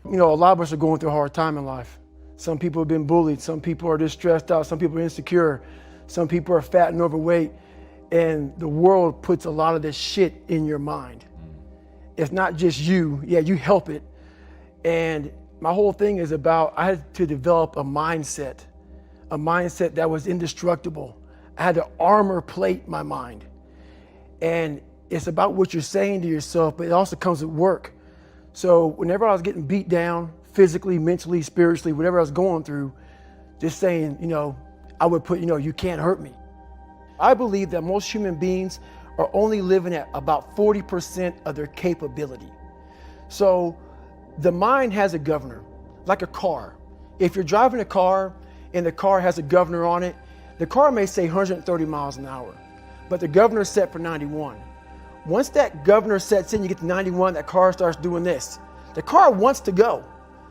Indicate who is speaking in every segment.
Speaker 1: You know, a lot of us are going through a hard time in life. Some people have been bullied. Some people are just stressed out. Some people are insecure. Some people are fat and overweight. And the world puts a lot of this shit in your mind. It's not just you. Yeah, you help it. And my whole thing is about, I had to develop a mindset that was indestructible. I had to armor plate my mind. And it's about what you're saying to yourself, but it also comes with work. So whenever I was getting beat down, physically, mentally, spiritually, whatever I was going through, just saying, you know, I would put, you can't hurt me. I believe that most human beings are only living at about 40% of their capability. So the mind has a governor, like a car. If you're driving a car and the car has a governor on it, the car may say 130 miles an hour, but the governor is set for 91. Once that governor sets in, you get to 91, that car starts doing this. The car wants to go.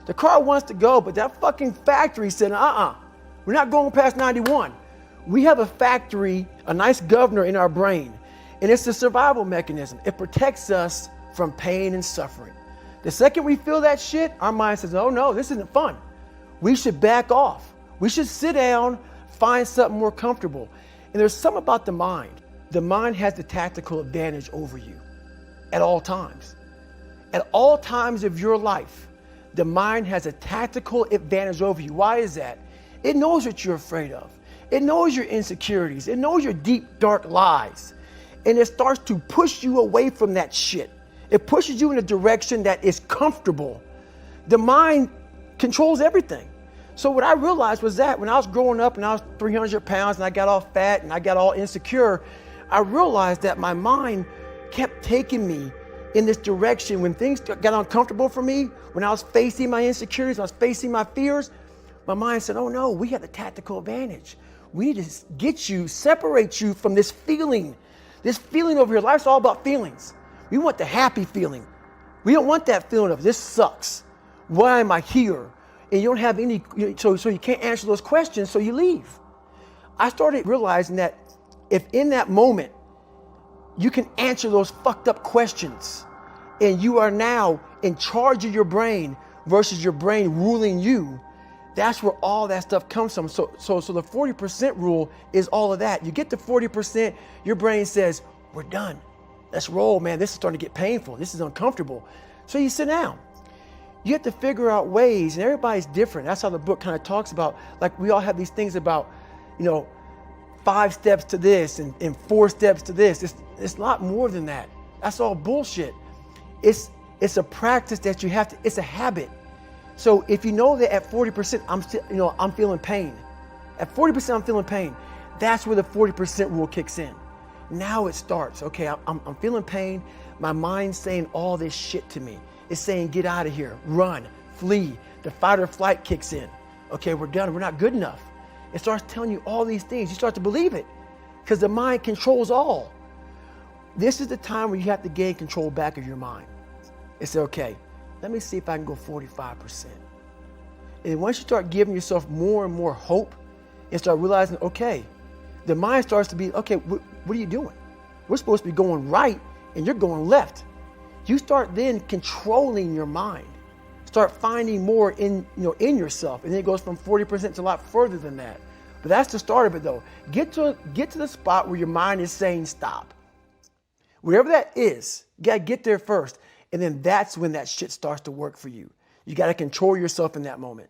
Speaker 1: The car wants to go, but that fucking factory said, we're not going past 91. We have a factory, a nice governor in our brain, and it's the survival mechanism. It protects us from pain and suffering. The second we feel that shit, our mind says, oh no, this isn't fun. We should back off. We should sit down, find something more comfortable. And there's something about the mind. The mind has the tactical advantage over you at all times. At all times of your life, the mind has a tactical advantage over you. Why is that? It knows what you're afraid of. It knows your insecurities. It knows your deep, dark lies. And it starts to push you away from that shit. It pushes you in a direction that is comfortable. The mind controls everything. So what I realized was that when I was growing up and I was 300 pounds and I got all fat and I got all insecure, I realized that my mind kept taking me in this direction. When things got uncomfortable for me, when I was facing my insecurities, I was facing my fears, my mind said, oh no, we have the tactical advantage. We need to get you, separate you from this feeling over here. Life's all about feelings. We want the happy feeling. We don't want that feeling of this sucks. Why am I here? And you don't have any, so you can't answer those questions, so you leave. I started realizing that if in that moment you can answer those fucked up questions and you are now in charge of your brain versus your brain ruling you, that's where all that stuff comes from. So the 40% rule is all of that. You get to 40%, your brain says, we're done. Let's roll, man. This is starting to get painful. This is uncomfortable. So you sit down. You have to figure out ways, and everybody's different. That's how the book kind of talks about, like we all have these things about, 5 steps to this and 4 steps to this. It's a lot more than that. That's all bullshit. It's a practice that you have to, it's a habit. So if you know that at 40%, I'm feeling pain. At 40%, I'm feeling pain. That's where the 40% rule kicks in. Now it starts. Okay, I'm feeling pain. My mind's saying all this shit to me. It's saying, get out of here, run, flee. The fight or flight kicks in. Okay, we're done. We're not good enough. It starts telling you all these things. You start to believe it because the mind controls all. This is the time where you have to gain control back of your mind. It's okay. Let me see if I can go 45%. And once you start giving yourself more and more hope and start realizing, okay, the mind starts to be, okay, what are you doing? We're supposed to be going right and you're going left. You start then controlling your mind. Start finding more in yourself. And then it goes from 40% to a lot further than that. But that's the start of it though. Get to the spot where your mind is saying stop. Wherever that is, you gotta get there first. And then that's when that shit starts to work for you. You gotta control yourself in that moment.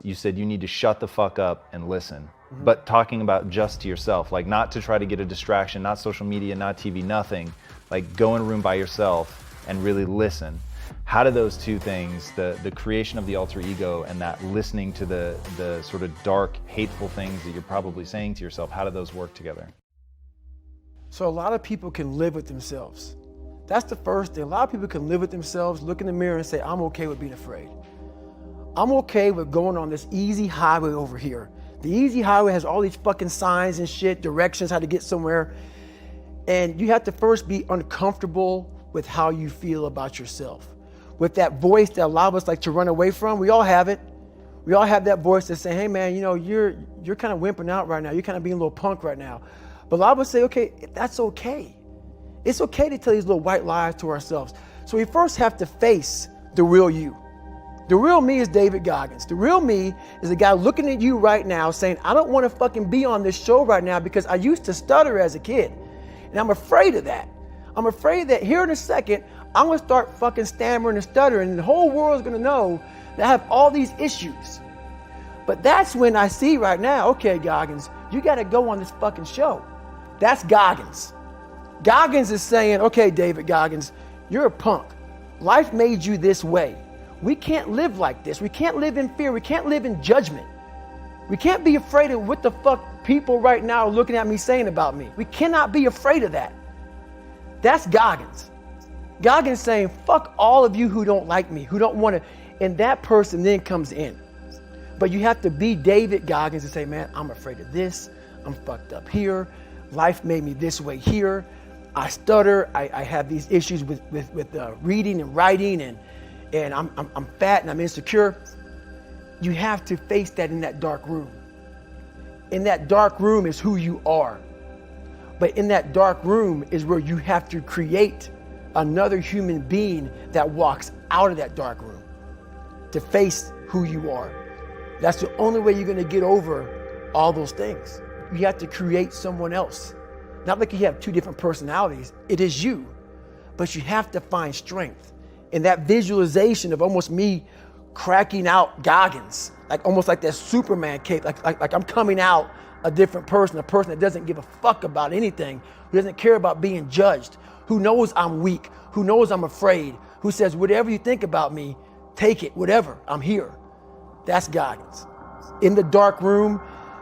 Speaker 2: You said you need to shut the fuck up and listen. But talking about just to yourself, like not to try to get a distraction, not social media, not TV, nothing. Like go in a room by yourself and really listen. How do those two things, the creation of the alter ego and that listening to the sort of dark, hateful things that you're probably saying to yourself, how do those work together?
Speaker 1: So a lot of people can live with themselves. That's the first thing. A lot of people can live with themselves, look in the mirror and say, I'm okay with being afraid. I'm okay with going on this easy highway over here. The easy highway has all these fucking signs and shit, directions, how to get somewhere. And you have to first be uncomfortable with how you feel about yourself. With that voice that a lot of us like to run away from, we all have it. We all have that voice that say, hey man, you're kind of wimping out right now. You're kind of being a little punk right now. But a lot of us say, okay, that's okay. It's okay to tell these little white lies to ourselves. So we first have to face the real you. The real me is David Goggins. The real me is a guy looking at you right now saying, I don't want to fucking be on this show right now because I used to stutter as a kid. And I'm afraid of that. I'm afraid that here in a second, I'm going to start fucking stammering and stuttering and the whole world's going to know that I have all these issues. But that's when I see right now, okay, Goggins, you got to go on this fucking show. That's Goggins. Goggins is saying, okay, David Goggins, you're a punk. Life made you this way. We can't live like this. We can't live in fear. We can't live in judgment. We can't be afraid of what the fuck people right now are looking at me saying about me. We cannot be afraid of that. That's Goggins. Goggins saying, fuck all of you who don't like me, who don't want to, and that person then comes in. But you have to be David Goggins and say, man, I'm afraid of this. I'm fucked up here. Life made me this way here. I stutter. I have these issues with reading and writing, and I'm fat and I'm insecure. You have to face that in that dark room. In that dark room is who you are. But in that dark room is where you have to create another human being that walks out of that dark room to face who you are. That's the only way you're going to get over all those things. You have to create someone else. Not like you have two different personalities. It is you. But you have to find strength. And that visualization of almost me cracking out Goggins, like almost like that Superman cape, like I'm coming out a different person, a person that doesn't give a fuck about anything, who doesn't care about being judged, who knows I'm weak, who knows I'm afraid, who says, whatever you think about me, take it, whatever, I'm here. That's Goggins. In the dark room,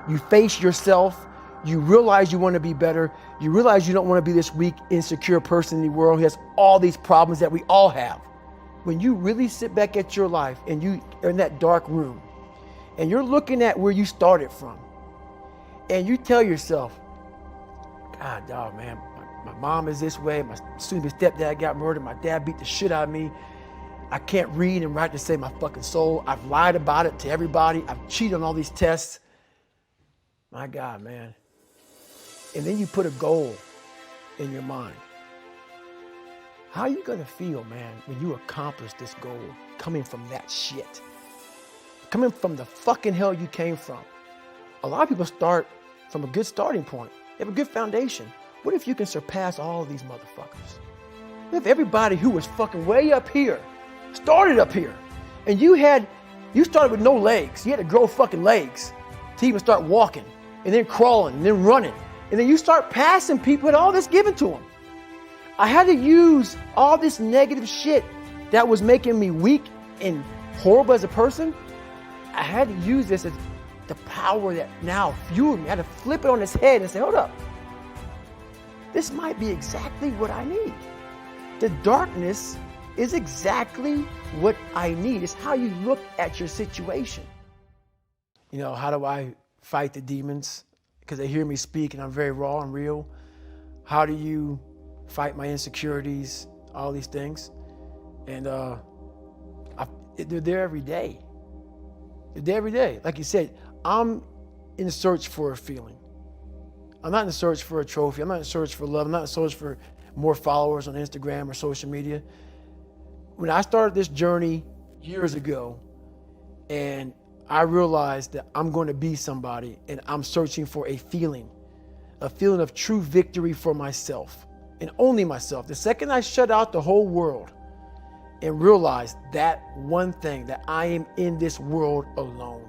Speaker 1: you face yourself, you realize you want to be better, you realize you don't want to be this weak, insecure person in the world who has all these problems that we all have. When you really sit back at your life and you are in that dark room and you're looking at where you started from and you tell yourself, God, dog, man, my mom is this way, my soon-to-be stepdad got murdered, my dad beat the shit out of me, I can't read and write to save my fucking soul, I've lied about it to everybody, I've cheated on all these tests. My God, man. And then you put a goal in your mind. How are you gonna feel, man, when you accomplish this goal coming from that shit? Coming from the fucking hell you came from. A lot of people start from a good starting point. They have a good foundation. What if you can surpass all of these motherfuckers? What if everybody who was fucking way up here started up here? And you started with no legs. You had to grow fucking legs to even start walking, and then crawling, and then running. And then you start passing people with all this given to them. I had to use all this negative shit that was making me weak and horrible as a person. I had to use this as the power that now fueled me. I had to flip it on its head and say, hold up. This might be exactly what I need. The darkness is exactly what I need. It's how you look at your situation. You know, how do I fight the demons? Because they hear me speak and I'm very raw and real. How do you fight my insecurities, all these things? And they're there every day. They're there every day. Like you said, I'm in search for a feeling. I'm not in search for a trophy. I'm not in search for love. I'm not in search for more followers on Instagram or social media. When I started this journey years ago, and I realized that I'm going to be somebody, and I'm searching for a feeling of true victory for myself and only myself. The second I shut out the whole world and realized that one thing, that I am in this world alone.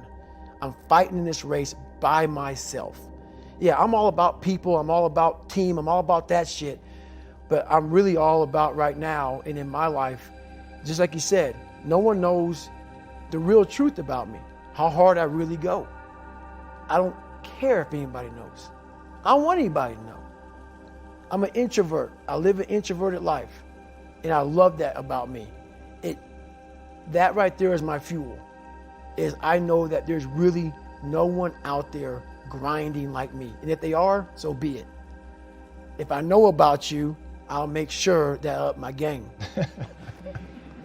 Speaker 1: I'm fighting in this race by myself. Yeah, I'm all about people. I'm all about team. I'm all about that shit. But I'm really all about right now and in my life, just like you said, no one knows the real truth about me, how hard I really go. I don't care if anybody knows. I don't want anybody to know. I'm an introvert. I live an introverted life. And I love that about me. That right there is my fuel. Is I know that there's really no one out there grinding like me. And if they are, so be it. If I know about you, I'll make sure that I up my game.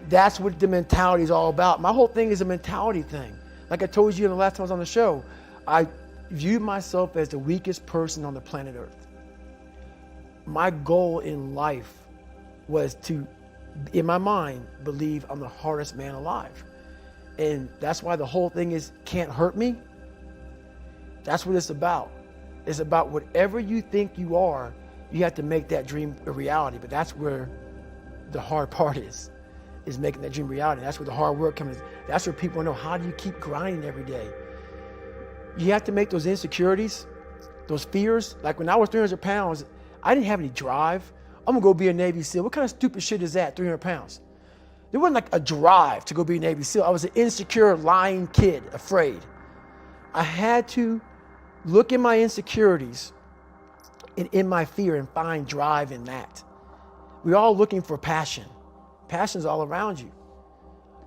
Speaker 1: That's what the mentality is all about. My whole thing is a mentality thing. Like I told you the last time I was on the show, I viewed myself as the weakest person on the planet Earth. my goal in life was to, in my mind, believe I'm the hardest man alive. And that's why the whole thing is can't hurt me. That's what it's about. It's about whatever you think you are, you have to make that dream a reality. But that's where the hard part is making that dream reality. That's where the hard work comes in. That's where people know, how do you keep grinding every day? You have to make those insecurities, those fears. Like when I was 300 pounds, I didn't have any drive. I'm gonna go be a Navy SEAL. What kind of stupid shit is that, 300 pounds? There wasn't like a drive to go be a Navy SEAL. I was an insecure, lying kid, afraid. I had to look at my insecurities and in my fear and find drive in that. We're all looking for passion. Passion's all around you.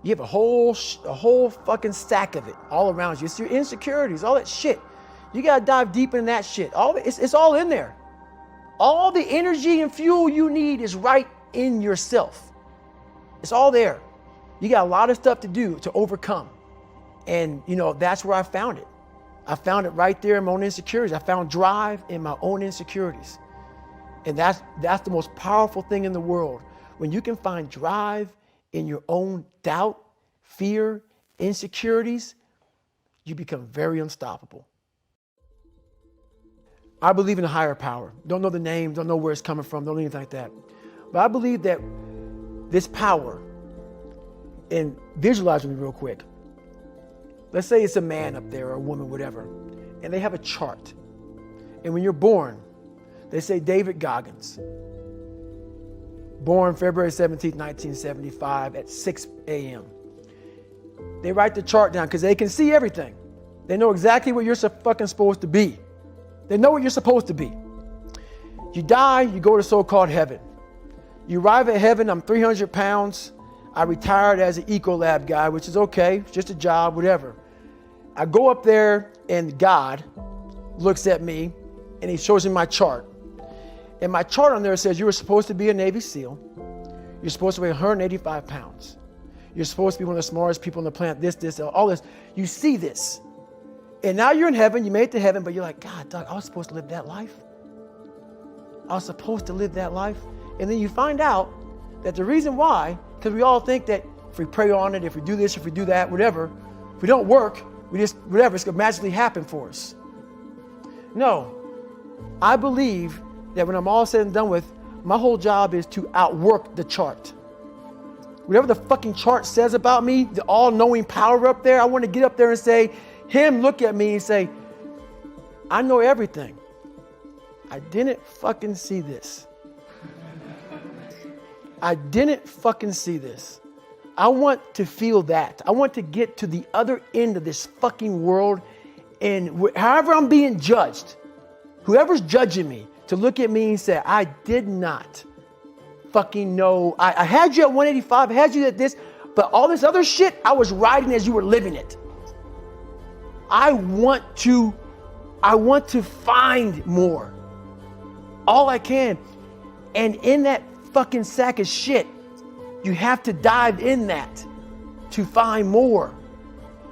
Speaker 1: You have a whole fucking stack of it all around you. It's your insecurities, all that shit. You gotta dive deep in that shit. It's all in there. All the energy and fuel you need is right in yourself. It's all there. You got a lot of stuff to do to overcome. And that's where I found it. I found it right there in my own insecurities. I found drive in my own insecurities. And that's the most powerful thing in the world. When you can find drive in your own doubt, fear, insecurities, you become very unstoppable. I believe in a higher power. Don't know the name, don't know where it's coming from, don't know anything like that. But I believe that this power, and visualize with me real quick. Let's say it's a man up there or a woman, whatever, and they have a chart. And when you're born, they say David Goggins, born February 17th, 1975 at 6 a.m. They write the chart down because they can see everything. They know exactly what you're fucking supposed to be. They know what you're supposed to be. You die, you go to so-called heaven. You arrive at heaven, I'm 300 pounds. I retired as an Ecolab guy, which is okay, it's just a job, whatever. I go up there and God looks at me and he shows me my chart. And my chart on there says you were supposed to be a Navy SEAL. You're supposed to weigh 185 pounds. You're supposed to be one of the smartest people on the planet, this, all this. You see this. And now you're in heaven, you made it to heaven, but you're like, God, Doug, I was supposed to live that life. I was supposed to live that life. And then you find out that the reason why, because we all think that if we pray on it, if we do this, if we do that, whatever, if we don't work, we just, whatever, it's going to magically happen for us. No, I believe that when I'm all said and done with, my whole job is to outwork the chart. Whatever the fucking chart says about me, the all-knowing power up there, I want to get up there and say, him look at me and say, I know everything. I didn't fucking see this. I didn't fucking see this. I want to feel that. I want to get to the other end of this fucking world, and however I'm being judged, whoever's judging me, to look at me and say, I did not fucking know. I had you at 185, I had you at this, but all this other shit, I was riding as you were living it. I want to find more. All I can. And in that fucking sack of shit, you have to dive in that to find more.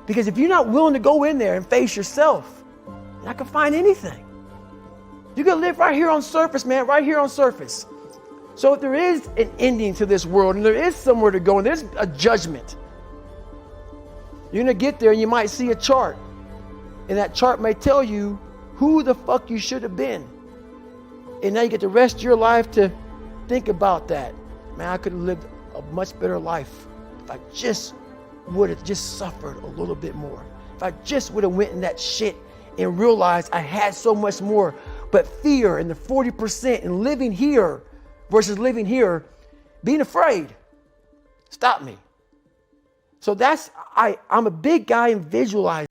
Speaker 1: Because if you're not willing to go in there and face yourself, you're not gonna find anything. You're gonna live right here on surface, man, right here on surface. So if there is an ending to this world and there is somewhere to go and there's a judgment, you're gonna get there and you might see a chart. And that chart may tell you who the fuck you should have been. And now you get the rest of your life to think about that. Man, I could have lived a much better life if I just would have just suffered a little bit more. If I just would have went in that shit and realized I had so much more. But fear and the 40% and living here versus living here, being afraid, stopped me. So I'm a big guy in visualizing.